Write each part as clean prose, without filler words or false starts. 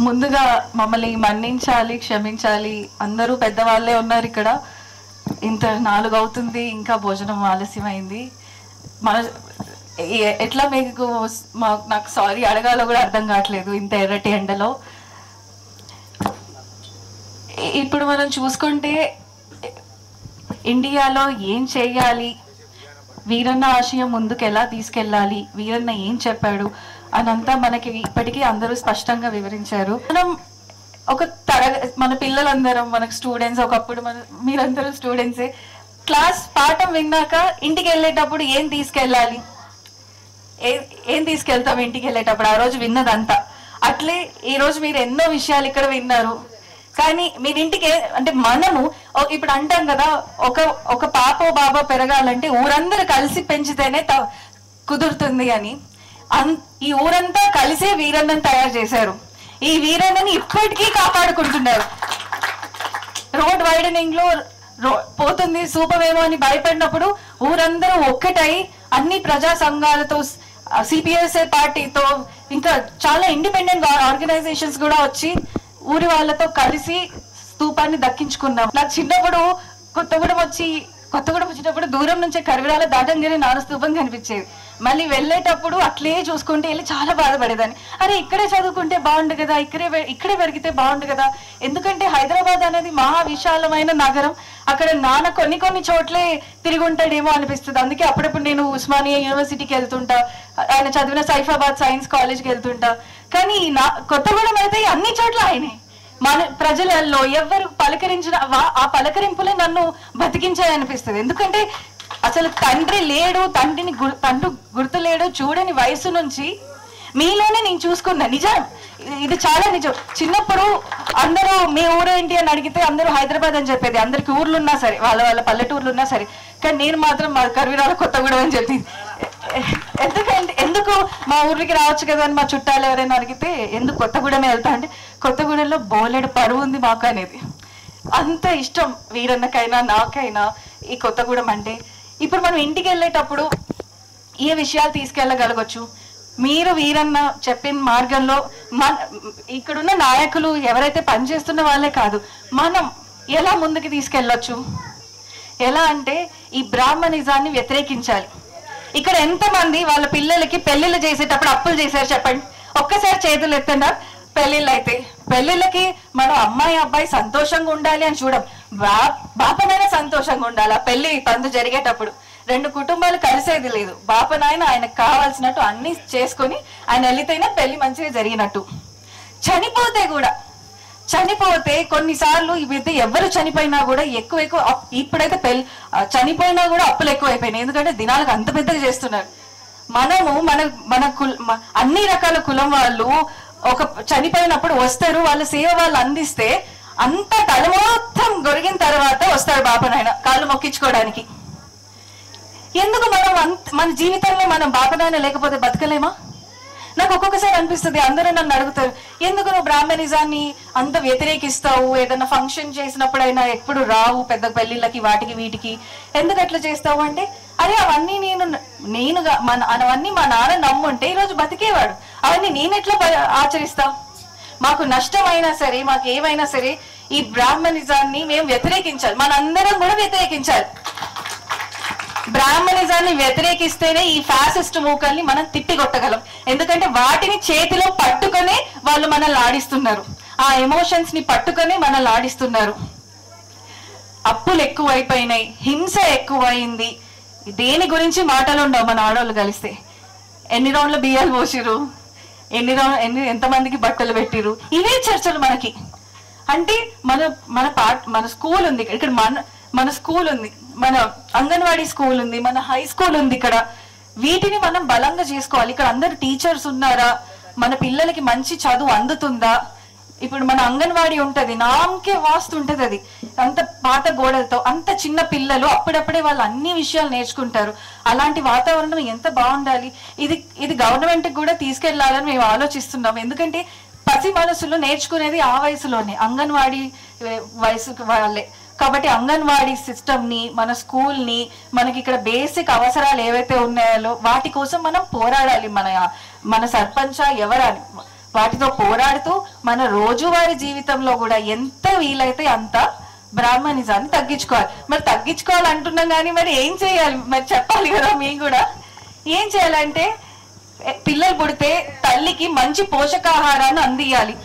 ముందుగా మమ్మల్ని మన్నించాలి, క్షమించాలి. అందరూ పెద్దవాళ్ళే ఉన్నారు ఇక్కడ. ఇంత 4 అవుతుంది, ఇంకా భోజనం ఆలస్యమైంది. మన ఎట్లా మీకు నాకు సారీ అడగాలో కూడా అర్థం కావట్లేదు ఇంత ఎర్రటి ఎండలో. ఇప్పుడు మనం చూసుకుంటే ఇండియాలో ఏం చేయాలి, వీరన్న ఆశయం ముందుకు ఎలా తీసుకెళ్ళాలి, వీరన్న ఏం చెప్పాడు అనంతా మనకి ఇప్పటికీ అందరూ స్పష్టంగా వివరించారు. మనం ఒక మన పిల్లలందరం మనకు స్టూడెంట్స్, ఒకప్పుడు మీరందరూ స్టూడెంట్సే. క్లాస్ పాఠం విన్నాక ఇంటికి వెళ్ళేటప్పుడు ఏం తీసుకెళ్ళాలి, ఏం తీసుకెళ్తాం ఇంటికి వెళ్ళేటప్పుడు, ఆ రోజు విన్నదంతా. అట్లే ఈరోజు మీరు ఎన్నో విషయాలు ఇక్కడ విన్నారు. కానీ మీరింటికి అంటే మనము ఇప్పుడు అంటాం కదా, ఒక పాపో బాబో పెరగాలంటే ఊరందరూ కలిసి పెంచితేనే కుదురుతుంది అని. ఈ ఊరంతా కలిసే వీరన్నని తయారు చేశారు. ఈ వీరన్నని ఇప్పటికీ కాపాడుకుంటున్నారు. రోడ్ వైడనింగ్ లో పోతుంది శూపమేమో అని భయపడినప్పుడు ఊరందరూ ఒక్కటై అన్ని ప్రజా సంఘాలతో, సిపిఎస్ఏ పార్టీతో, ఇంకా చాలా ఇండిపెండెంట్ ఆర్గనైజేషన్స్ కూడా వచ్చి ఊరి వాళ్ళతో కలిసి స్తూపాన్ని దక్కించుకున్నాం. నాకు చిన్నప్పుడు కొత్తగూడెం వచ్చినప్పుడు దూరం నుంచే కరివిరాల దాటంగానే నాన్న స్తూపం కనిపించేది. మళ్ళీ వెళ్ళేటప్పుడు అట్లే చూసుకుంటే వెళ్ళి చాలా బాధపడేదాన్ని. అరే ఇక్కడే చదువుకుంటే బాగుండు కదా, ఇక్కడే పెరిగితే బాగుండు కదా. ఎందుకంటే హైదరాబాద్ అనేది మహా విశాలమైన నగరం. అక్కడ నాన్న కొన్ని చోట్లే తిరిగి ఉంటాడేమో అనిపిస్తుంది. అందుకే అప్పుడప్పుడు నేను ఉస్మానియా యూనివర్సిటీకి వెళ్తుంటా, ఆయన చదివిన సైఫాబాద్ సైన్స్ కాలేజ్కి వెళ్తుంటా. కానీ కొత్తగూడెం అయితే అన్ని చోట్ల ఆయనే. మన ప్రజలలో ఎవరు పలకరించిన ఆ పలకరింపులే నన్ను బతికించాయనిపిస్తుంది. ఎందుకంటే అసలు తండ్రి లేడు, తండ్రి గుర్తు లేడు, చూడని వయసు నుంచి మీలోనే నేను చూసుకున్నా. నిజం, ఇది చాలా నిజం. చిన్నప్పుడు అందరూ మీ ఊరేంటి అని అడిగితే అందరూ హైదరాబాద్ అని చెప్పేది. అందరికి ఊర్లు ఉన్నా సరే, వాళ్ళ పల్లెటూర్లు ఉన్నా సరే. కానీ నేను మాత్రం మా కరివిరాల కొత్తగూడెం అని చెప్పింది. ఎందుకు మా ఊరికి రావచ్చు కదా అని మా చుట్టాలు ఎవరైనా అడిగితే ఎందుకు కొత్తగూడెమే వెళ్తా అంటే, కొత్తగూడెంలో బోలెడు పరువు ఉంది మాకు అనేది. అంత ఇష్టం వీరన్నకైనా నాకైనా ఈ కొత్తగూడెం అంటే. ఇప్పుడు మనం ఇంటికి వెళ్ళేటప్పుడు ఏ విషయాలు తీసుకెళ్ళగలగొచ్చు, మీరు వీరన్న చెప్పిన మార్గంలో ఇక్కడున్న నాయకులు ఎవరైతే పనిచేస్తున్న వాళ్ళే కాదు, మనం ఎలా ముందుకు తీసుకెళ్ళొచ్చు. ఎలా అంటే ఈ బ్రాహ్మణిజాన్ని వ్యతిరేకించాలి. ఇక్కడ ఎంతమంది వాళ్ళ పిల్లలకి పెళ్లిళ్ళు చేసేటప్పుడు అప్పులు చేశారు చెప్పండి, ఒక్కసారి చేతులు ఎత్తండా. పెళ్లిళ్ళు అయితే పెళ్లిళ్ళకి మనం అమ్మాయి అబ్బాయి సంతోషంగా ఉండాలి అని చూడం, బాపనైనా సంతోషంగా ఉండాలి. ఆ పెళ్లి పందు జరిగేటప్పుడు 2 కుటుంబాలు కలిసేది లేదు. బాపనాయన ఆయనకు కావాల్సినట్టు అన్ని చేసుకొని ఆయన వెళ్తేనే పెళ్లి మంచిగా జరిగినట్టు. చనిపోతే కొన్నిసార్లు ఇవి ఎవరు చనిపోయినా కూడా ఎక్కువ ఇప్పుడైతే చనిపోయినా కూడా అప్పులు ఎక్కువైపోయినాయి. ఎందుకంటే దినాలకు అంత పెద్దగా చేస్తున్నారు. మనము అన్ని రకాల కులం వాళ్ళు ఒక చనిపోయినప్పుడు వస్తారు, వాళ్ళ సేవ వాళ్ళు అందిస్తే అంత తల మొత్తం గొరిగిన తర్వాత వస్తారు బాపనాయన కాళ్ళు మొక్కించుకోవడానికి. ఎందుకు మన జీవితంలో మనం బాపనాయన లేకపోతే బతకలేమా? నాకు ఒక్కొక్కసారి అనిపిస్తుంది. అందరూ నన్ను అడుగుతారు, ఎందుకు నువ్వు బ్రాహ్మణిజాన్ని అంత వ్యతిరేకిస్తావు, ఏదైనా ఫంక్షన్ చేసినప్పుడైనా ఎప్పుడు రావు, పెద్ద పెళ్లిళ్ళకి వాటికి వీటికి ఎందుకు అట్లా చేస్తావు అంటే, అరే అవన్నీ అవన్నీ మా నాన్న నమ్ముంటే ఈరోజు బతికేవాడు. అవన్నీ నేనెట్లా ఆచరిస్తా? మాకు నష్టమైనా సరే, మాకు ఏమైనా సరే ఈ బ్రాహ్మణిజాన్ని మేము వ్యతిరేకించాలి. మనందరం కూడా వ్యతిరేకించాలి. బ్రాహ్మణిజాన్ని వ్యతిరేకిస్తేనే ఈ ఫ్యాసిస్ట్ మూకల్ని మనం తిప్పికొట్టగలం. ఎందుకంటే వాటిని చేతిలో పట్టుకొని వాళ్ళు మనల్ని ఆడిస్తున్నారు, ఆ ఎమోషన్స్ ని పట్టుకొని మనల్ని ఆడిస్తున్నారు. అప్పులు ఎక్కువైపోయినాయి, హింస ఎక్కువైంది. దేని గురించి మాటలు ఉండవు. మన ఆడవాళ్ళు కలిస్తే ఎన్ని రౌండ్ల బియ్యాలు పోసిరు, ఎంతమందికి బట్టలు పెట్టిరు, ఇవే చర్చలు మనకి. అంటే మన స్కూల్ ఉంది ఇక్కడ, మన స్కూల్ ఉంది, మన అంగన్వాడీ స్కూల్ ఉంది, మన హై స్కూల్ ఉంది ఇక్కడ. వీటిని మనం బలంగా చేసుకోవాలి. ఇక్కడ అందరు టీచర్స్ ఉన్నారా, మన పిల్లలకి మంచి చదువు అందుతుందా? ఇప్పుడు మన అంగన్వాడీ ఉంటది, నామకే వాస్తుంటది. అది అంత పాత గోడలతో, అంత చిన్న పిల్లలు అప్పుడప్పుడే వాళ్ళు అన్ని విషయాలు నేర్చుకుంటారు. అలాంటి వాతావరణం ఎంత బాగుండాలి. ఇది గవర్నమెంట్ కూడా తీసుకెళ్లాలని మేము ఆలోచిస్తున్నాం. ఎందుకంటే పసి మనసులు నేర్చుకునేది ఆ వయసులోనే, అంగన్వాడీ వయసు వాళ్ళే. కాబట్టి అంగన్వాడీ సిస్టమ్ ని, మన స్కూల్ ని, మనకి ఇక్కడ బేసిక్ అవసరాలు ఏవైతే ఉన్నాయో వాటి కోసం మనం పోరాడాలి. మన సర్పంచ్ ఎవరని వాటితో పోరాడుతూ మన రోజువారీ జీవితంలో కూడా ఎంత వీలైతే అంత బ్రాహ్మణిజాన్ని తగ్గించుకోవాలి. మరి తగ్గించుకోవాలి అంటున్నాం కానీ మరి ఏం చేయాలి, మరి చెప్పాలి కదా. మేము కూడా ఏం చేయాలంటే పిల్లలు పుడితే తల్లికి మంచి పోషకాహారాన్ని అందియాలి.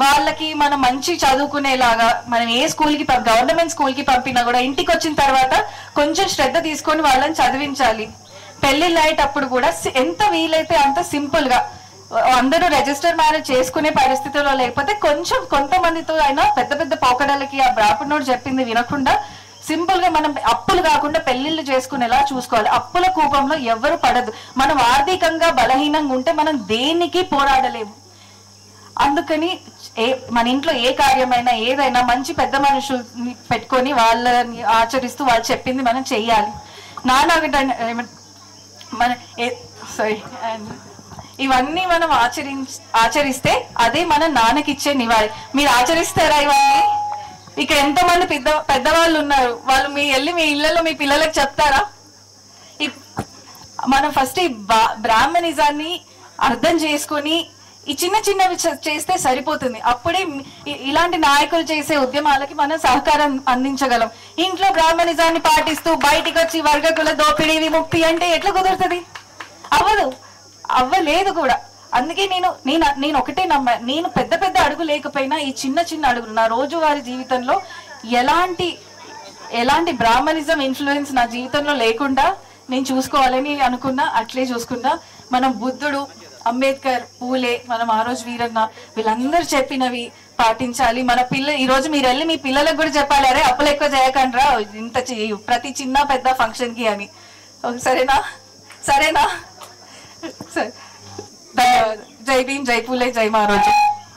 వాళ్ళకి మనం మంచి చదువుకునేలాగా మనం ఏ స్కూల్కి గవర్నమెంట్ స్కూల్కి పంపినా కూడా ఇంటికి వచ్చిన తర్వాత కొంచెం శ్రద్ధ తీసుకొని వాళ్ళని చదివించాలి. పెళ్లిళ్ళు అయ్యేటప్పుడు కూడా ఎంత వీలైతే అంత సింపుల్ గా, అందరూ రిజిస్టర్ మ్యారేజ్ చేసుకునే పరిస్థితిలో లేకపోతే కొంచెం కొంతమందితో అయినా పెద్ద పెద్ద పోకడలకి ఆ బ్రాహ్మణుడు చెప్పింది వినకుండా సింపుల్ గా మనం అప్పులు కాకుండా పెళ్లిళ్ళు చేసుకునేలా చూసుకోవాలి. అప్పుల కూపంలో ఎవరు పడదు. మనం ఆర్థికంగా బలహీనంగా ఉంటే మనం దేనికి పోరాడలేము. అందుకని మన ఇంట్లో ఏ కార్యమైనా ఏదైనా మంచి పెద్ద మనుషుల్ని పెట్టుకొని వాళ్ళని ఆచరిస్తూ వాళ్ళు చెప్పింది మనం చెయ్యాలి. మన ఇవన్నీ మనం ఆచరిస్తే అదే మన నాన్నకిచ్చే నివాళి. మీరు ఆచరిస్తారా ఇవన్నీ? ఇక్కడ ఎంతమంది పెద్దవాళ్ళు ఉన్నారు, వాళ్ళు వెళ్ళి మీ ఇళ్లలో మీ పిల్లలకు చెప్తారా? మనం ఫస్ట్ ఈ బ్రాహ్మణిజాన్ని అర్థం చేసుకొని ఈ చిన్న చిన్నవి చేస్తే సరిపోతుంది. అప్పుడే ఇలాంటి నాయకులు చేసే ఉద్యమాలకి మనం సహకారం అందించగలం. ఇంట్లో బ్రాహ్మణిజాన్ని పాటిస్తూ బయటికి వచ్చి వర్గకుల దోపిడీ విముక్తి అంటే ఎట్లా కుదురుతుంది? అవ్వలేదు కూడా. అందుకే నేను ఒకటే నమ్మా, నేను పెద్ద పెద్ద అడుగు లేకపోయినా ఈ చిన్న చిన్న అడుగులు నా రోజువారీ జీవితంలో ఎలాంటి బ్రాహ్మణిజం ఇన్ఫ్లుయెన్స్ నా జీవితంలో లేకుండా నేను చూసుకోవాలని అనుకున్నా. అట్లే చూసుకున్నా. మనం బుద్ధుడు, అంబేద్కర్, పూలే, మనం ఆ రోజు వీరన్న, వీళ్ళందరూ చెప్పినవి పాటించాలి. మన ఈ రోజు మీరు వెళ్ళి మీ పిల్లలకు కూడా చెప్పాలి, అరే అప్పులు ఎక్కువ చేయకండ్రా ఇంత ప్రతి చిన్న పెద్ద ఫంక్షన్ కి అని. సరేనా? సరే. ధన్యవాదాలు. జై భీమ్, జై పూలే, జై మహారాజు.